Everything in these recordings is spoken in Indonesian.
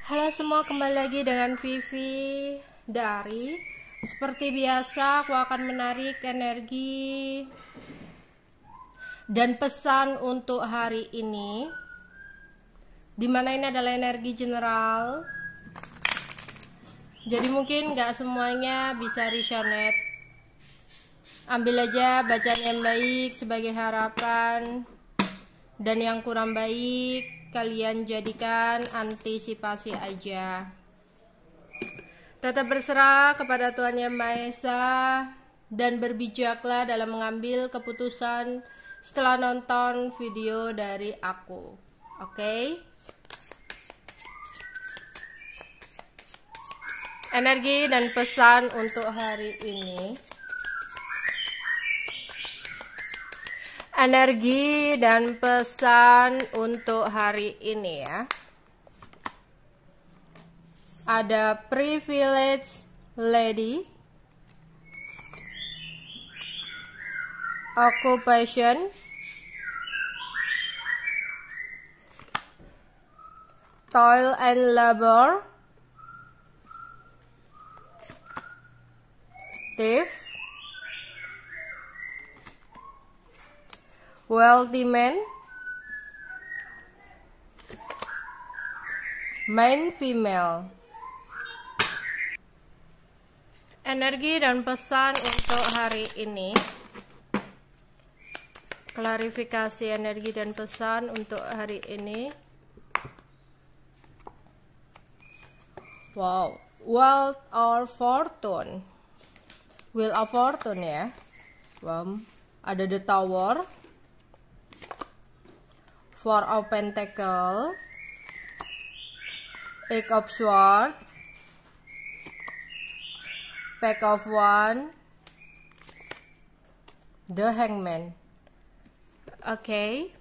Halo semua, kembali lagi dengan Vivi dari. Seperti biasa, aku akan menarik energi dan pesan untuk hari ini, dimana ini adalah energi general. Jadi mungkin gak semuanya bisa resonate. Ambil aja bacaan yang baik sebagai harapan, dan yang kurang baik kalian jadikan antisipasi aja. Tetap berserah kepada Tuhan Yang Maha Esa dan berbijaklah dalam mengambil keputusan setelah nonton video dari aku. Oke? Energi dan pesan untuk hari ini. Energi dan pesan untuk hari ini ya. Ada privilege lady, occupation, toil and labor, thief, wealthy man, main female. Energi dan pesan untuk hari ini. Klarifikasi energi dan pesan untuk hari ini. Wow, wealth or fortune. Wheel of fortune ya. Wow, ada the tower, four of pentacle, eight of sword, pack of one, the hangman. Oke.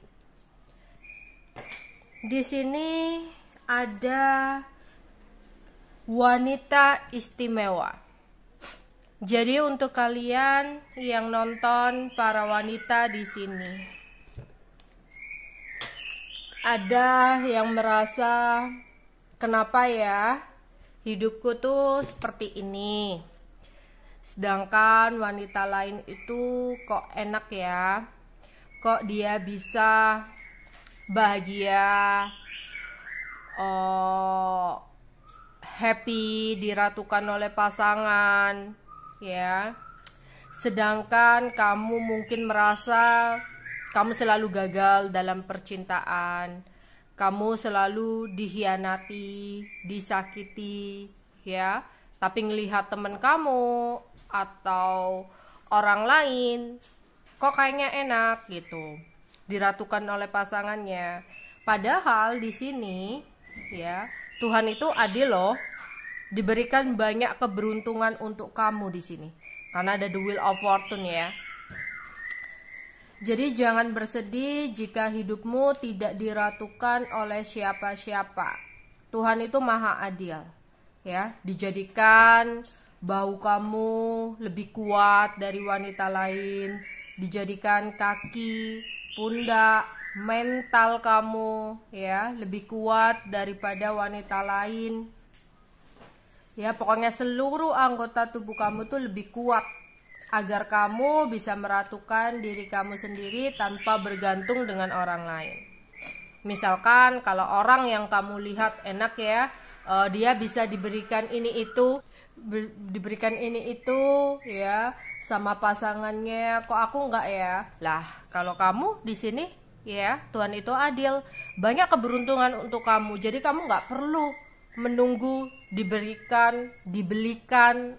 Di sini ada wanita istimewa. Jadi untuk kalian yang nonton, para wanita di sini, ada yang merasa, kenapa ya hidupku tuh seperti ini, sedangkan wanita lain itu kok enak ya, kok dia bisa bahagia, happy, diratukan oleh pasangan ya, sedangkan kamu mungkin merasa kamu selalu gagal dalam percintaan, kamu selalu dikhianati, disakiti ya, tapi ngelihat temen kamu atau orang lain kok kayaknya enak gitu, diratukan oleh pasangannya. Padahal di sini ya, Tuhan itu adil loh. Diberikan banyak keberuntungan untuk kamu di sini. Karena ada the wheel of fortune ya. Jadi jangan bersedih jika hidupmu tidak diratukan oleh siapa-siapa. Tuhan itu maha adil ya. Dijadikan bahu kamu lebih kuat dari wanita lain, dijadikan kaki, pundak, mental kamu ya lebih kuat daripada wanita lain. Ya, pokoknya seluruh anggota tubuh kamu tuh lebih kuat agar kamu bisa meratukan diri kamu sendiri tanpa bergantung dengan orang lain. Misalkan kalau orang yang kamu lihat enak ya, dia bisa diberikan ini itu ya sama pasangannya, kok aku enggak ya? Lah, kalau kamu di sini ya, Tuhan itu adil, banyak keberuntungan untuk kamu. Jadi kamu enggak perlu menunggu dibelikan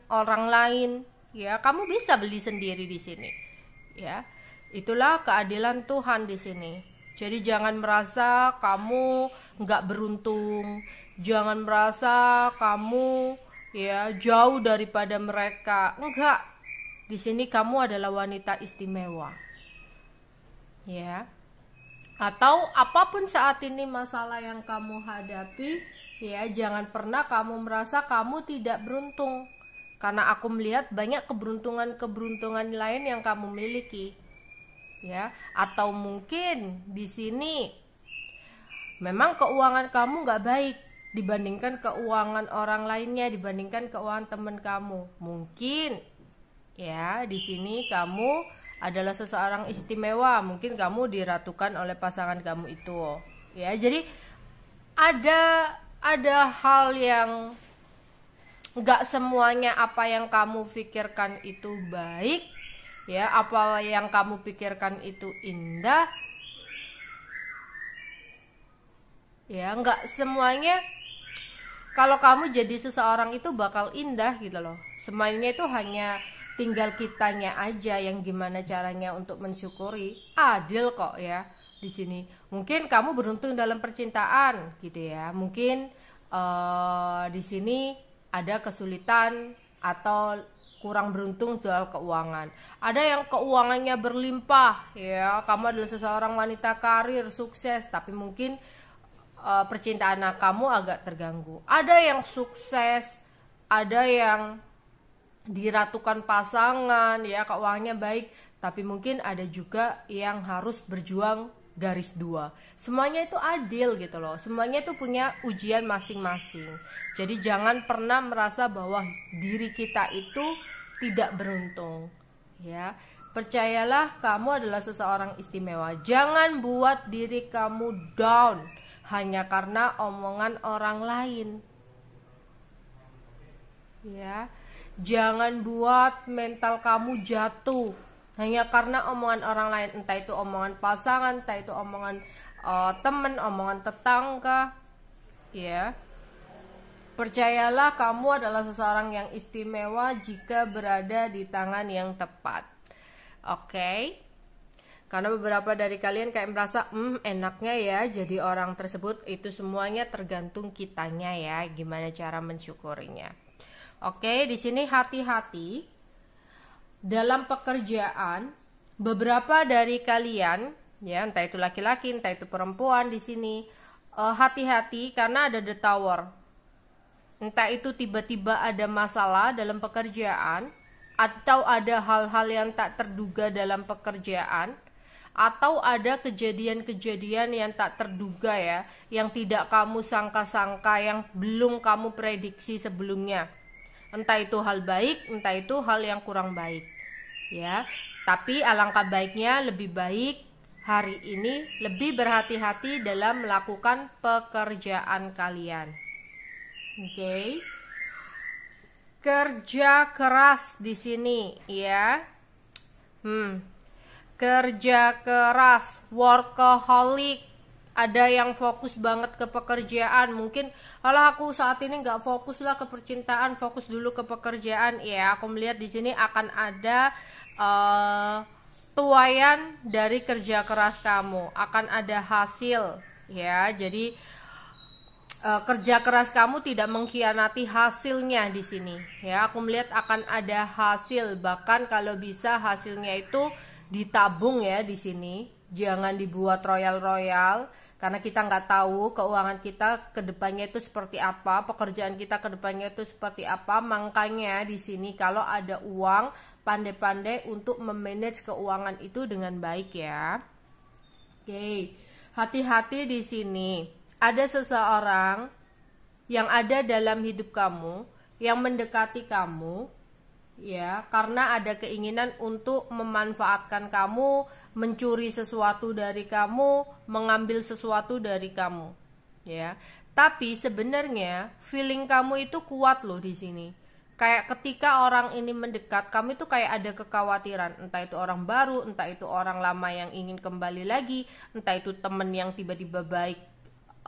orang lain ya, kamu bisa beli sendiri di sini ya. Itulah keadilan Tuhan di sini. Jadi jangan merasa kamu nggak beruntung, jangan merasa kamu ya jauh daripada mereka. Enggak, di sini kamu adalah wanita istimewa ya. Atau apapun saat ini masalah yang kamu hadapi ya, jangan pernah kamu merasa kamu tidak beruntung, karena aku melihat banyak keberuntungan lain yang kamu miliki ya. Atau mungkin di sini memang keuangan kamu nggak baik, dibandingkan keuangan orang lainnya, dibandingkan keuangan teman kamu. Mungkin ya di sini kamu adalah seseorang istimewa, mungkin kamu diratukan oleh pasangan kamu itu. Ya, jadi ada hal yang nggak semuanya apa yang kamu pikirkan itu baik, ya, apa yang kamu pikirkan itu indah, ya, nggak semuanya. Kalau kamu jadi seseorang itu bakal indah gitu loh. Semuanya itu hanya tinggal kitanya aja yang gimana caranya untuk mensyukuri. Adil kok ya di sini. Mungkin kamu beruntung dalam percintaan gitu ya. Mungkin di sini ada kesulitan atau kurang beruntung soal keuangan. Ada yang keuangannya berlimpah ya. Kamu adalah seseorang wanita karir sukses, tapi mungkin percintaan kamu agak terganggu. Ada yang sukses, ada yang diratukan pasangan ya, keuangannya baik, tapi mungkin ada juga yang harus berjuang garis dua. Semuanya itu adil gitu loh, semuanya itu punya ujian masing-masing. Jadi jangan pernah merasa bahwa diri kita itu tidak beruntung ya. Percayalah, kamu adalah seseorang istimewa. Jangan buat diri kamu down hanya karena omongan orang lain ya. Jangan buat mental kamu jatuh hanya karena omongan orang lain, entah itu omongan pasangan, entah itu omongan teman, omongan tetangga ya. Percayalah, kamu adalah seseorang yang istimewa jika berada di tangan yang tepat. Oke? Karena beberapa dari kalian kayak merasa enaknya ya jadi orang tersebut. Itu semuanya tergantung kitanya ya, gimana cara mensyukurinya. Oke, di sini hati-hati dalam pekerjaan. Beberapa dari kalian ya, entah itu laki-laki, entah itu perempuan di sini, hati-hati karena ada the tower. Entah itu tiba-tiba ada masalah dalam pekerjaan, atau ada hal-hal yang tak terduga dalam pekerjaan, atau ada kejadian-kejadian yang tak terduga ya, yang tidak kamu sangka-sangka, yang belum kamu prediksi sebelumnya. Entah itu hal baik, entah itu hal yang kurang baik ya. Tapi alangkah baiknya lebih baik hari ini lebih berhati-hati dalam melakukan pekerjaan kalian. Oke. Kerja keras di sini ya. Kerja keras, workaholic. Ada yang fokus banget ke pekerjaan. Mungkin kalau aku saat ini nggak fokus lah ke percintaan, fokus dulu ke pekerjaan. Ya, aku melihat di sini akan ada tuaian dari kerja keras kamu. Akan ada hasil ya. Jadi kerja keras kamu tidak mengkhianati hasilnya di sini. Ya, aku melihat akan ada hasil. Bahkan kalau bisa hasilnya itu ditabung ya di sini. Jangan dibuat royal-royal. Karena kita nggak tahu keuangan kita ke depannya itu seperti apa, pekerjaan kita ke depannya itu seperti apa. Makanya di sini kalau ada uang, pandai-pandai untuk memanage keuangan itu dengan baik ya. Oke, hati-hati di sini. Ada seseorang yang ada dalam hidup kamu, yang mendekati kamu ya, karena ada keinginan untuk memanfaatkan kamu, mencuri sesuatu dari kamu, mengambil sesuatu dari kamu ya. Tapi sebenarnya feeling kamu itu kuat loh di sini. Kayak ketika orang ini mendekat, kamu itu kayak ada kekhawatiran, entah itu orang baru, entah itu orang lama yang ingin kembali lagi, entah itu temen yang tiba-tiba baik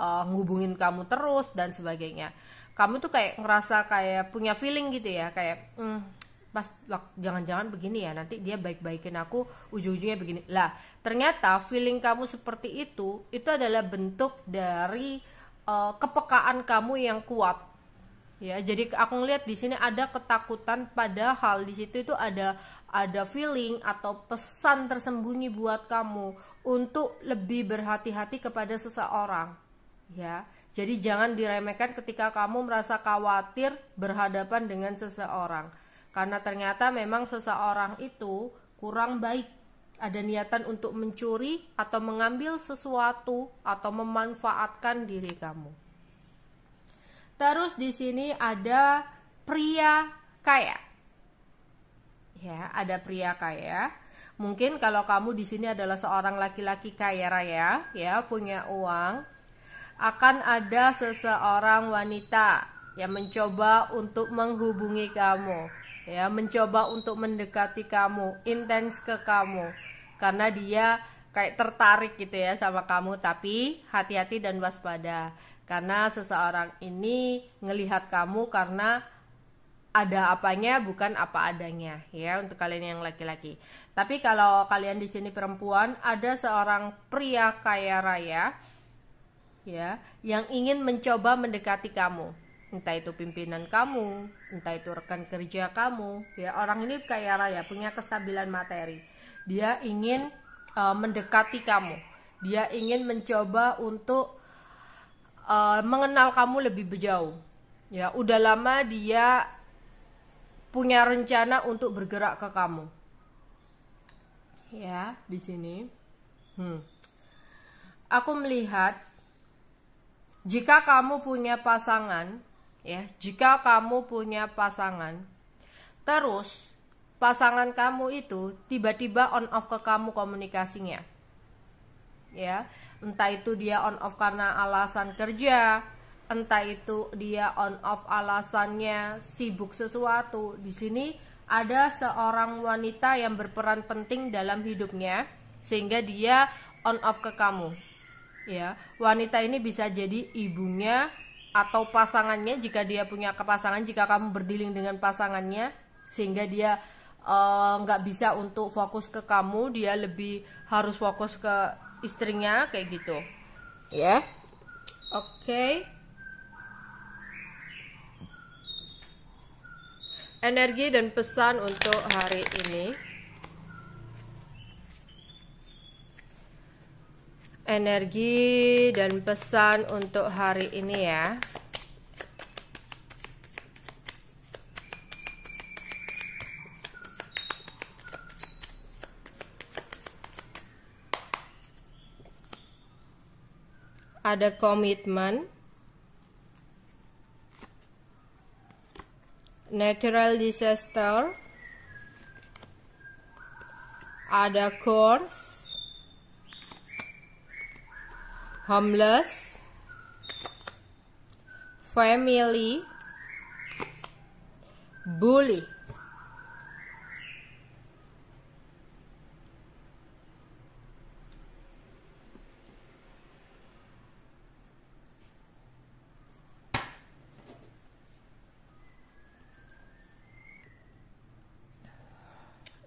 ngubungin kamu terus dan sebagainya. Kamu tuh kayak ngerasa kayak punya feeling gitu ya, kayak pas jangan-jangan begini ya, nanti dia baik-baikin aku, ujung-ujungnya begini lah. Ternyata feeling kamu seperti itu adalah bentuk dari kepekaan kamu yang kuat ya. Jadi aku ngeliat di sini ada ketakutan, padahal di situ itu ada feeling atau pesan tersembunyi buat kamu untuk lebih berhati-hati kepada seseorang ya. Jadi jangan diremehkan ketika kamu merasa khawatir berhadapan dengan seseorang. Karena ternyata memang seseorang itu kurang baik. Ada niatan untuk mencuri atau mengambil sesuatu atau memanfaatkan diri kamu. Terus di sini ada pria kaya. Ya, ada pria kaya. Mungkin kalau kamu di sini adalah seorang laki-laki kaya raya, ya, punya uang, akan ada seseorang wanita yang mencoba untuk menghubungi kamu, ya, mencoba untuk mendekati kamu, intens ke kamu, karena dia kayak tertarik gitu ya sama kamu. Tapi hati-hati dan waspada, karena seseorang ini ngelihat kamu karena ada apanya bukan apa adanya, ya, untuk kalian yang laki-laki. Tapi kalau kalian di sini perempuan, ada seorang pria kaya raya, ya, yang ingin mencoba mendekati kamu. Entah itu pimpinan kamu, entah itu rekan kerja kamu, ya. Orang ini kaya raya, punya kestabilan materi. Dia ingin mendekati kamu. Dia ingin mencoba untuk mengenal kamu lebih jauh. Ya, udah lama dia punya rencana untuk bergerak ke kamu. Ya, di sini. Aku melihat jika kamu punya pasangan, ya, jika kamu punya pasangan, terus pasangan kamu itu tiba-tiba on off ke kamu komunikasinya. Ya, entah itu dia on off karena alasan kerja, entah itu dia on off alasannya sibuk sesuatu. Di sini ada seorang wanita yang berperan penting dalam hidupnya sehingga dia on off ke kamu. Ya, wanita ini bisa jadi ibunya atau pasangannya jika dia punya pasangan, jika kamu berdealing dengan pasangannya sehingga dia nggak bisa untuk fokus ke kamu, dia lebih harus fokus ke istrinya, kayak gitu. Ya. Oke. Energi dan pesan untuk hari ini. Energi dan pesan untuk hari ini, ya. Ada komitmen, natural disaster, ada course, homeless, family, bully.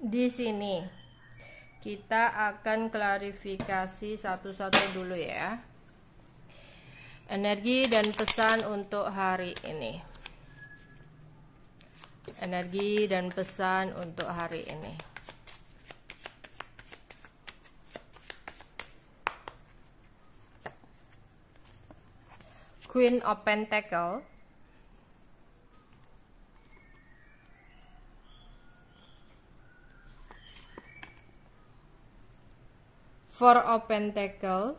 Di sini kita akan klarifikasi satu-satu dulu, ya. Energi dan pesan untuk hari ini. Energi dan pesan untuk hari ini. Queen of Pentacles, Four of Pentacles,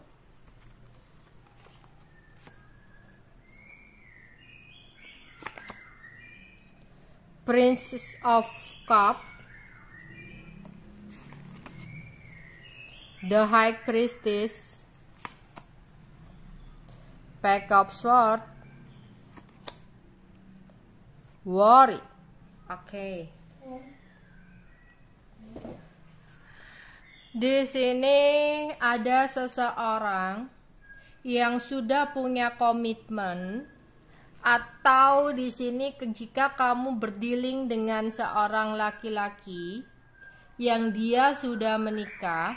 Princess of Cups, the High Priestess, Pack of Swords, Worry. Oke. Di sini ada seseorang yang sudah punya komitmen, atau di sini jika kamu berdealing dengan seorang laki-laki yang dia sudah menikah,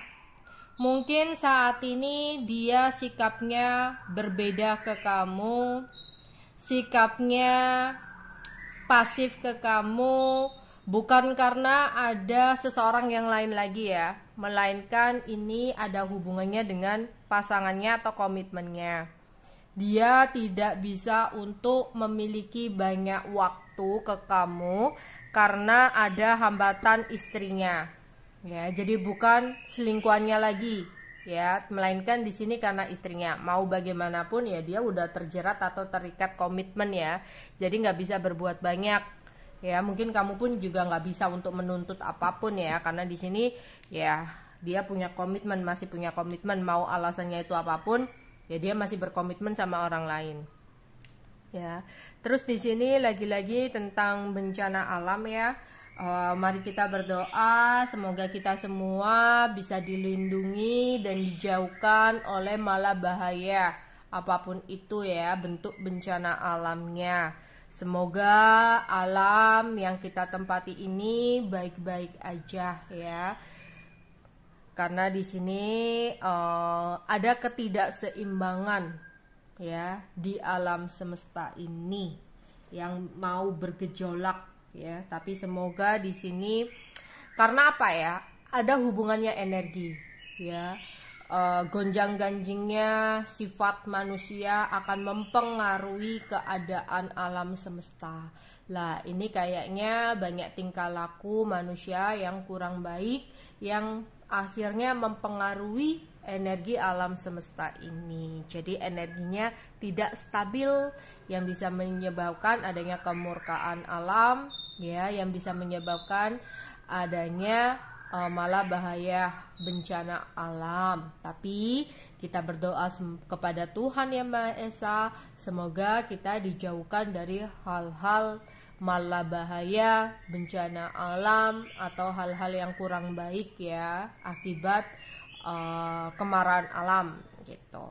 mungkin saat ini dia sikapnya berbeda ke kamu, sikapnya pasif ke kamu, bukan karena ada seseorang yang lain lagi, ya, melainkan ini ada hubungannya dengan pasangannya atau komitmennya. Dia tidak bisa untuk memiliki banyak waktu ke kamu karena ada hambatan istrinya. Ya, jadi bukan selingkuhannya lagi, ya, melainkan di sini karena istrinya. Mau bagaimanapun ya dia udah terjerat atau terikat komitmen ya, jadi nggak bisa berbuat banyak ya. Mungkin kamu pun juga nggak bisa untuk menuntut apapun ya, karena di sini ya dia punya komitmen, masih punya komitmen, mau alasannya itu apapun ya dia masih berkomitmen sama orang lain ya. Terus di sini lagi-lagi tentang bencana alam ya. Mari kita berdoa semoga kita semua bisa dilindungi dan dijauhkan oleh mala bahaya apapun itu ya, bentuk bencana alamnya. Semoga alam yang kita tempati ini baik-baik aja ya. Karena di sini ada ketidakseimbangan ya di alam semesta ini yang mau bergejolak ya. Tapi semoga di sini karena apa ya? Ada hubungannya energi ya. Gonjang-ganjingnya sifat manusia akan mempengaruhi keadaan alam semesta. Lah, ini kayaknya banyak tingkah laku manusia yang kurang baik yang akhirnya mempengaruhi energi alam semesta ini. Jadi energinya tidak stabil yang bisa menyebabkan adanya kemurkaan alam ya, yang bisa menyebabkan adanya malah bahaya bencana alam. Tapi kita berdoa kepada Tuhan Yang Maha Esa, semoga kita dijauhkan dari hal-hal malah bahaya bencana alam atau hal-hal yang kurang baik ya akibat kemarahan alam gitu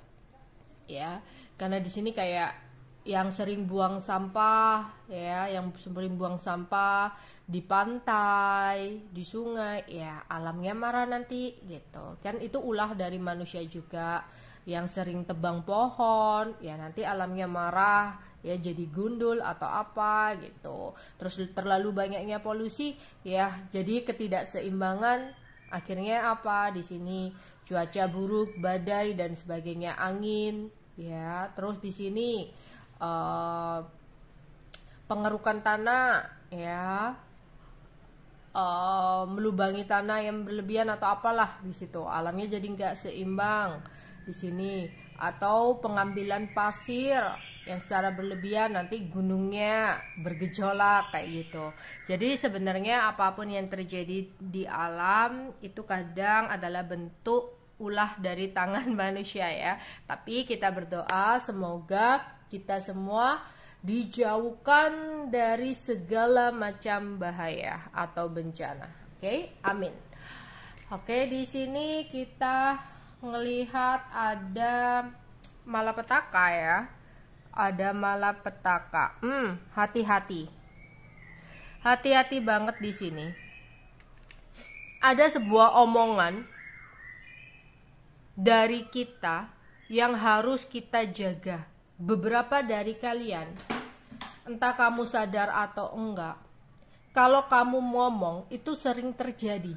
ya. Karena di sini kayak yang sering buang sampah ya, yang sering buang sampah di pantai, di sungai ya, alamnya marah nanti gitu kan. Itu ulah dari manusia juga. Yang sering tebang pohon ya, nanti alamnya marah ya, jadi gundul atau apa gitu. Terus terlalu banyaknya polusi ya, jadi ketidakseimbangan. Akhirnya apa di sini? Cuaca buruk, badai dan sebagainya, angin ya. Terus di sini pengerukan tanah ya, melubangi tanah yang berlebihan atau apalah di situ, alamnya jadi nggak seimbang di sini. Atau pengambilan pasir yang secara berlebihan, nanti gunungnya bergejolak kayak gitu. Jadi sebenarnya apapun yang terjadi di alam itu kadang adalah bentuk ulah dari tangan manusia ya. Tapi kita berdoa semoga kita semua dijauhkan dari segala macam bahaya atau bencana. Oke, amin. Oke, di sini kita ngelihat ada malapetaka ya. Ada malapetaka. Hati-hati. Hati-hati banget di sini. Ada sebuah omongan dari kita yang harus kita jaga. Beberapa dari kalian, entah kamu sadar atau enggak, kalau kamu ngomong itu sering terjadi.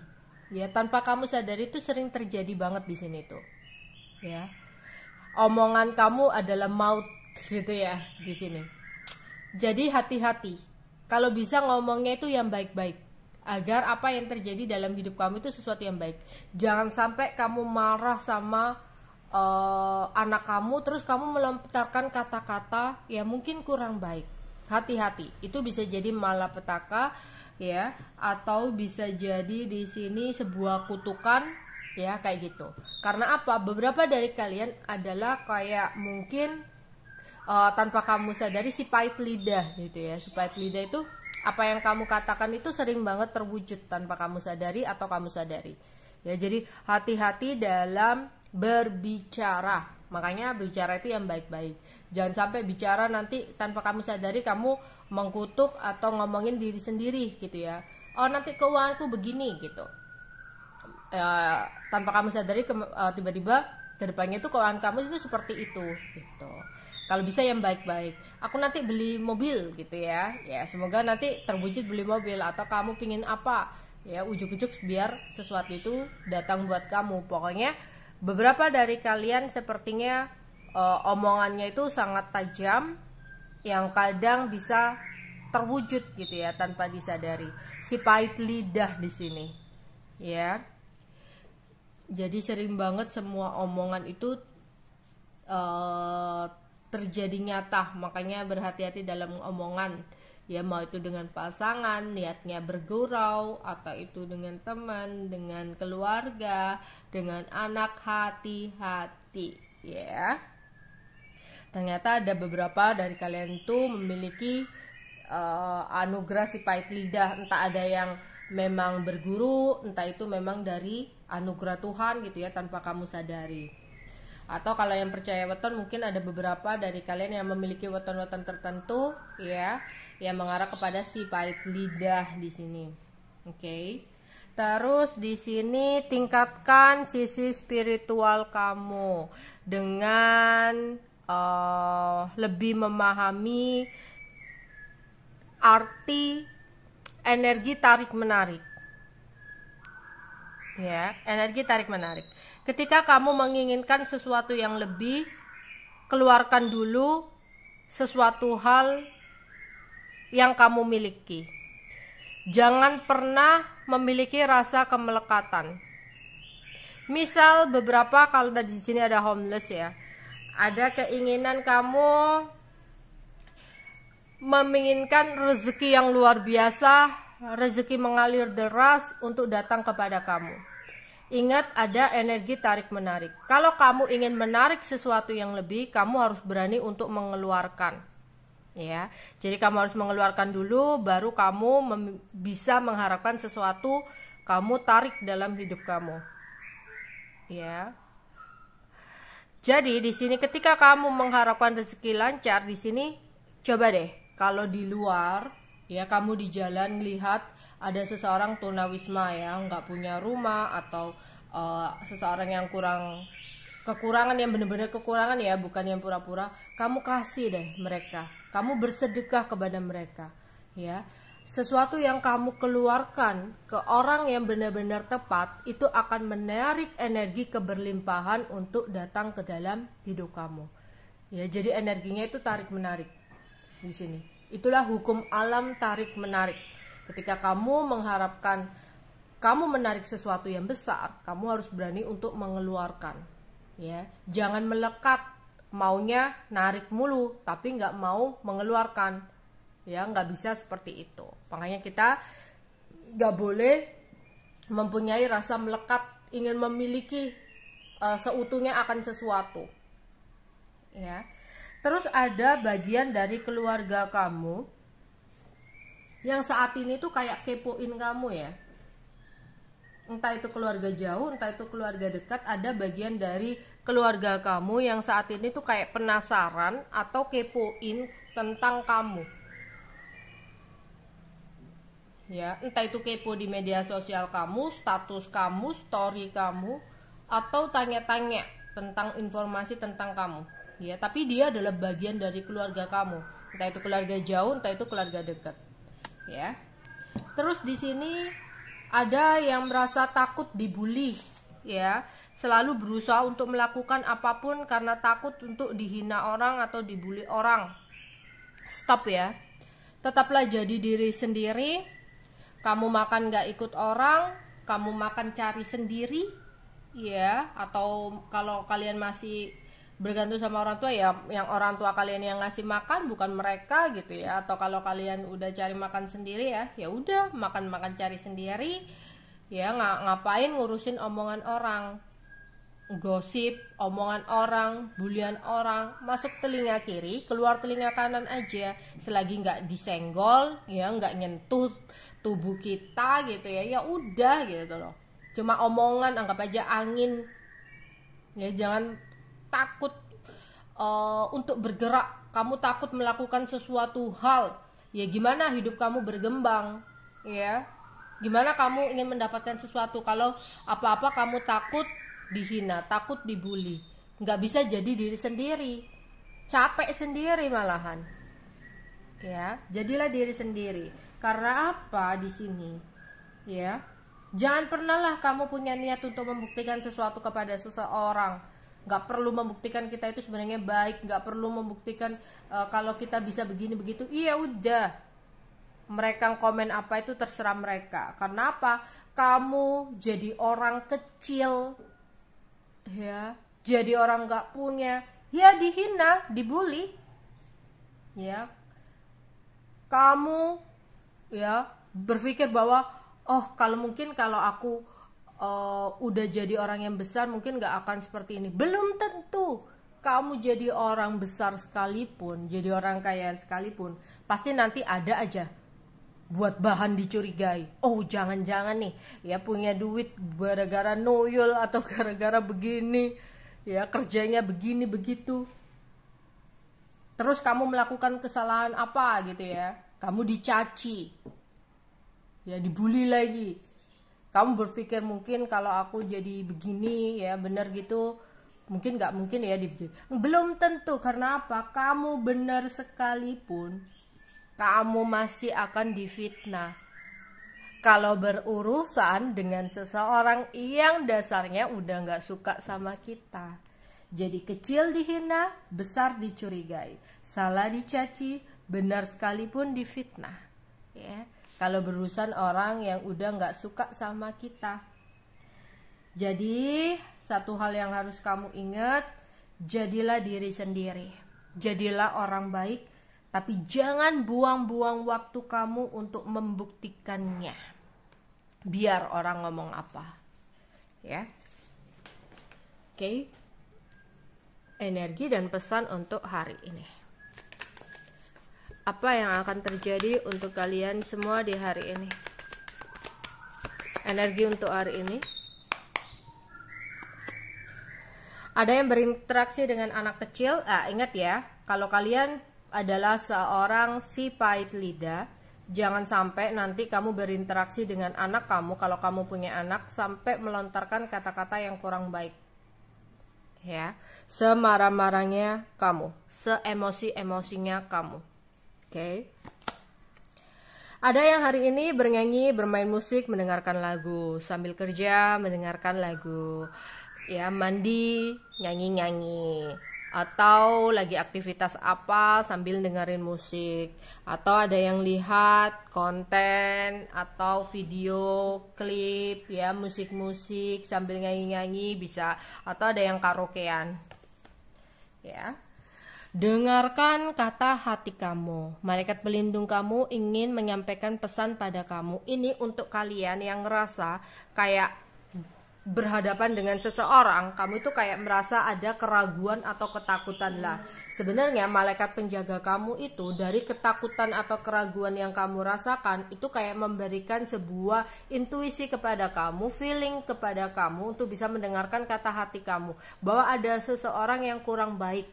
Ya, tanpa kamu sadar itu sering terjadi banget di sini tuh. Ya. Omongan kamu adalah maut gitu ya di sini. Jadi hati-hati. Kalau bisa ngomongnya itu yang baik-baik, agar apa yang terjadi dalam hidup kamu itu sesuatu yang baik. Jangan sampai kamu marah sama anak kamu terus kamu melontarkan kata-kata yang mungkin kurang baik. Hati-hati. Itu bisa jadi malapetaka ya, atau bisa jadi di sini sebuah kutukan ya, kayak gitu. Karena apa? Beberapa dari kalian adalah kayak mungkin tanpa kamu sadari si pahit lidah gitu ya. Si pahit lidah itu apa yang kamu katakan itu sering banget terwujud tanpa kamu sadari atau kamu sadari. Ya, jadi hati-hati dalam berbicara. Makanya bicara itu yang baik-baik. Jangan sampai bicara nanti tanpa kamu sadari kamu mengkutuk atau ngomongin diri sendiri gitu ya. Oh, nanti keuanganku begini gitu. Tanpa kamu sadari tiba-tiba kedepannya itu keuangan kamu itu seperti itu gitu. Kalau bisa yang baik-baik. Aku nanti beli mobil gitu ya. Ya, semoga nanti terwujud beli mobil. Atau kamu pingin apa ya, ujuk-ujuk biar sesuatu itu datang buat kamu. Pokoknya beberapa dari kalian sepertinya omongannya itu sangat tajam, yang kadang bisa terwujud gitu ya tanpa disadari. Si pahit lidah di sini, ya. Jadi sering banget semua omongan itu terjadi nyata, makanya berhati-hati dalam omongan. Ya, mau itu dengan pasangan, niatnya bergurau, atau itu dengan teman, dengan keluarga, dengan anak, hati-hati ya. Ternyata ada beberapa dari kalian tuh memiliki anugerah si pahit lidah. Entah ada yang memang berguru, entah itu memang dari anugerah Tuhan gitu ya, tanpa kamu sadari. Atau kalau yang percaya weton, mungkin ada beberapa dari kalian yang memiliki weton-weton tertentu ya, yang mengarah kepada si pahit lidah di sini. Oke. Terus di sini tingkatkan sisi spiritual kamu dengan lebih memahami arti energi tarik menarik. Ya, energi tarik menarik. Ketika kamu menginginkan sesuatu yang lebih, keluarkan dulu sesuatu hal yang kamu miliki. Jangan pernah memiliki rasa kemelekatan. Misal beberapa, kalau di sini ada homeless ya, ada keinginan kamu menginginkan rezeki yang luar biasa, rezeki mengalir deras untuk datang kepada kamu. Ingat, ada energi tarik menarik. Kalau kamu ingin menarik sesuatu yang lebih, kamu harus berani untuk mengeluarkan. Ya, jadi kamu harus mengeluarkan dulu, baru kamu bisa mengharapkan sesuatu kamu tarik dalam hidup kamu. Ya. Jadi di sini ketika kamu mengharapkan rezeki lancar, di sini coba deh, kalau di luar ya, kamu di jalan lihat ada seseorang tunawisma ya, nggak punya rumah, atau seseorang yang kekurangan, yang benar-benar kekurangan ya, bukan yang pura-pura, kamu kasih deh mereka, kamu bersedekah kepada mereka ya. Sesuatu yang kamu keluarkan ke orang yang benar-benar tepat, itu akan menarik energi keberlimpahan untuk datang ke dalam hidup kamu ya. Jadi energinya itu tarik menarik di sini. Itulah hukum alam tarik menarik. Ketika kamu mengharapkan kamu menarik sesuatu yang besar, kamu harus berani untuk mengeluarkan ya. Jangan melekat, maunya narik mulu tapi nggak mau mengeluarkan ya, nggak bisa seperti itu. Makanya kita nggak boleh mempunyai rasa melekat, ingin memiliki seutuhnya akan sesuatu ya. Terus ada bagian dari keluarga kamu yang saat ini tuh kayak kepoin kamu ya. Entah itu keluarga jauh, entah itu keluarga dekat, ada bagian dari keluarga kamu yang saat ini tuh kayak penasaran atau kepoin tentang kamu. Ya, entah itu kepo di media sosial kamu, status kamu, story kamu, atau tanya-tanya tentang informasi tentang kamu. Ya, tapi dia adalah bagian dari keluarga kamu. Entah itu keluarga jauh, entah itu keluarga dekat. Ya. Terus di sini ada yang merasa takut dibully, ya. Selalu berusaha untuk melakukan apapun karena takut untuk dihina orang atau dibully orang. Stop ya. Tetaplah jadi diri sendiri. Kamu makan gak ikut orang, kamu makan cari sendiri, ya. Atau kalau kalian masih bergantung sama orang tua ya, yang orang tua kalian yang ngasih makan, bukan mereka gitu ya. Atau kalau kalian udah cari makan sendiri ya, ya udah makan cari sendiri, ya. Ngapain ngurusin omongan orang, gosip, omongan orang, bulian orang, masuk telinga kiri, keluar telinga kanan aja. Selagi nggak disenggol, ya, nggak nyentuh tubuh kita gitu ya, ya udah gitu loh. Cuma omongan, anggap aja angin. Ya, jangan takut untuk bergerak. Kamu takut melakukan sesuatu hal, ya gimana hidup kamu berkembang, ya? Gimana kamu ingin mendapatkan sesuatu kalau apa-apa kamu takut dihina, takut dibully? Nggak bisa jadi diri sendiri, capek sendiri malahan. Ya, jadilah diri sendiri. Karena apa di sini? Ya, jangan pernahlah kamu punya niat untuk membuktikan sesuatu kepada seseorang. Nggak perlu membuktikan kita itu sebenarnya baik, nggak perlu membuktikan kalau kita bisa begini begitu. Iya udah, mereka komen apa itu terserah mereka. Karena apa? Kamu jadi orang kecil ya, jadi orang nggak punya, ya dihina, dibully, ya. Kamu ya berpikir bahwa oh kalau aku udah jadi orang yang besar mungkin nggak akan seperti ini. Belum tentu. Kamu jadi orang besar sekalipun, jadi orang kaya sekalipun, pasti nanti ada aja buat bahan dicurigai. Oh jangan-jangan nih ya punya duit gara-gara noyol atau gara-gara begini, ya kerjanya begini begitu. Terus kamu melakukan kesalahan apa gitu ya, kamu dicaci, ya dibully lagi. Kamu berpikir mungkin kalau aku jadi begini ya benar gitu, mungkin nggak mungkin ya dibully. Belum tentu, karena apa? Kamu benar sekalipun kamu masih akan difitnah kalau berurusan dengan seseorang yang dasarnya udah nggak suka sama kita. Jadi kecil dihina, besar dicurigai, salah dicaci, benar sekalipun difitnah. Ya, kalau berurusan orang yang udah nggak suka sama kita. Jadi satu hal yang harus kamu ingat, jadilah diri sendiri, jadilah orang baik. Tapi jangan buang-buang waktu kamu untuk membuktikannya. Biar orang ngomong apa. Ya. Oke. Energi dan pesan untuk hari ini. Apa yang akan terjadi untuk kalian semua di hari ini? Energi untuk hari ini. Ada yang berinteraksi dengan anak kecil. Ingat ya, kalau kalian adalah seorang si pahit lidah, jangan sampai nanti kamu berinteraksi dengan anak kamu, kalau kamu punya anak, sampai melontarkan kata-kata yang kurang baik. Ya, semarah-marahnya kamu, seemosi-emosinya kamu. Oke. Ada yang hari ini bernyanyi, bermain musik, mendengarkan lagu, sambil kerja mendengarkan lagu, ya mandi, nyanyi-nyanyi, atau lagi aktivitas apa sambil dengerin musik, atau ada yang lihat konten atau video klip ya musik-musik sambil nyanyi-nyanyi bisa, atau ada yang karaokean ya. Dengarkan kata hati kamu. Malaikat pelindung kamu ingin menyampaikan pesan pada kamu. Ini untuk kalian yang ngerasa kayak berhadapan dengan seseorang, kamu itu kayak merasa ada keraguan atau ketakutan lah. Sebenarnya malaikat penjaga kamu itu dari ketakutan atau keraguan yang kamu rasakan itu kayak memberikan sebuah intuisi kepada kamu, feeling kepada kamu untuk bisa mendengarkan kata hati kamu, bahwa ada seseorang yang kurang baik,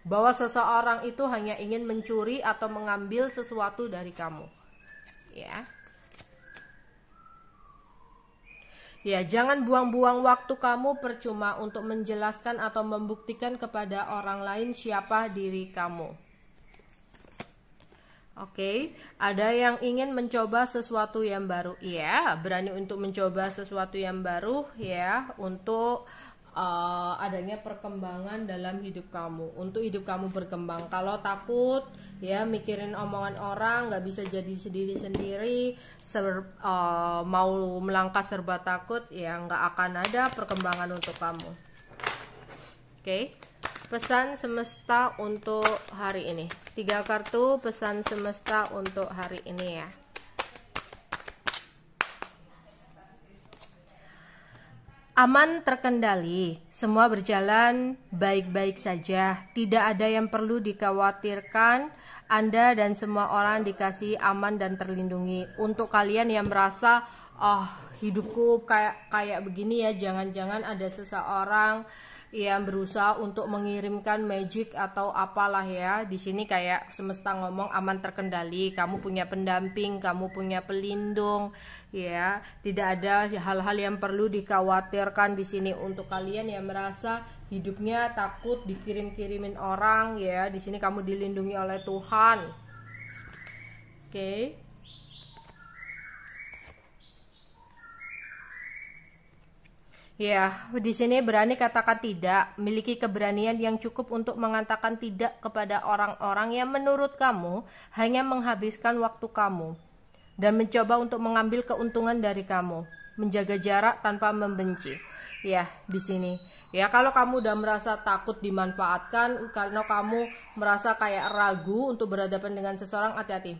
bahwa seseorang itu hanya ingin mencuri atau mengambil sesuatu dari kamu. Ya. Ya, jangan buang-buang waktu kamu percuma untuk menjelaskan atau membuktikan kepada orang lain siapa diri kamu. Oke, ada yang ingin mencoba sesuatu yang baru. Ya, berani untuk mencoba sesuatu yang baru ya, untuk adanya perkembangan dalam hidup kamu, untuk hidup kamu berkembang. Kalau takut ya mikirin omongan orang, nggak bisa jadi sendiri-sendiri, mau melangkah serba takut, ya nggak akan ada perkembangan untuk kamu. Oke. Pesan semesta untuk hari ini. 3 kartu pesan semesta untuk hari ini ya. Aman terkendali, semua berjalan baik-baik saja, tidak ada yang perlu dikhawatirkan. Anda dan semua orang dikasih aman dan terlindungi. Untuk kalian yang merasa, hidupku kayak begini ya, jangan-jangan ada seseorang yang berusaha untuk mengirimkan magic atau apalah ya. Di sini kayak semesta ngomong aman terkendali, kamu punya pendamping, kamu punya pelindung ya. Tidak ada hal-hal yang perlu dikhawatirkan di sini untuk kalian yang merasa hidupnya takut dikirim-kirimin orang ya. Di sini kamu dilindungi oleh Tuhan. Oke. Ya, di sini berani katakan tidak, miliki keberanian yang cukup untuk mengatakan tidak kepada orang-orang yang menurut kamu hanya menghabiskan waktu kamu dan mencoba untuk mengambil keuntungan dari kamu, menjaga jarak tanpa membenci. ya di sini. Ya, kalau kamu udah merasa takut dimanfaatkan, karena kamu merasa kayak ragu untuk berhadapan dengan seseorang, hati-hati.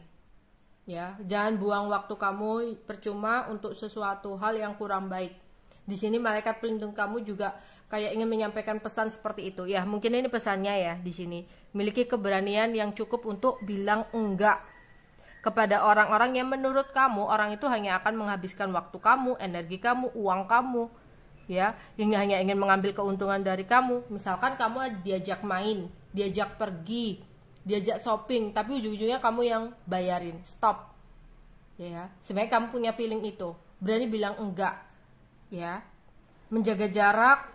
Ya, jangan buang waktu kamu percuma untuk sesuatu hal yang kurang baik. Di sini malaikat pelindung kamu juga kayak ingin menyampaikan pesan seperti itu. Ya, mungkin ini pesannya ya di sini. Miliki keberanian yang cukup untuk bilang enggak kepada orang-orang yang menurut kamu orang itu hanya akan menghabiskan waktu kamu, energi kamu, uang kamu, ya, yang hanya ingin mengambil keuntungan dari kamu. Misalkan kamu diajak main, diajak pergi, diajak shopping, tapi ujung-ujungnya kamu yang bayarin. Stop. Ya, sebenarnya kamu punya feeling itu, berani bilang enggak. Ya, menjaga jarak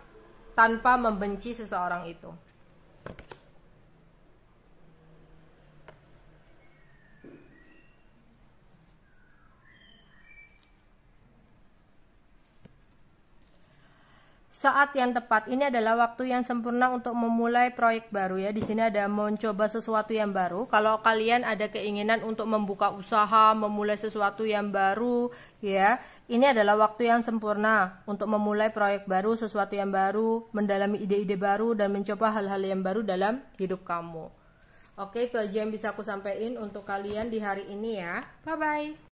tanpa membenci seseorang itu. Saat yang tepat ini adalah waktu yang sempurna untuk memulai proyek baru ya. Di sini ada mencoba sesuatu yang baru. Kalau kalian ada keinginan untuk membuka usaha, memulai sesuatu yang baru ya, ini adalah waktu yang sempurna untuk memulai proyek baru, sesuatu yang baru, mendalami ide-ide baru dan mencoba hal-hal yang baru dalam hidup kamu. Oke, itu aja yang bisa aku sampaikan untuk kalian di hari ini ya. Bye bye.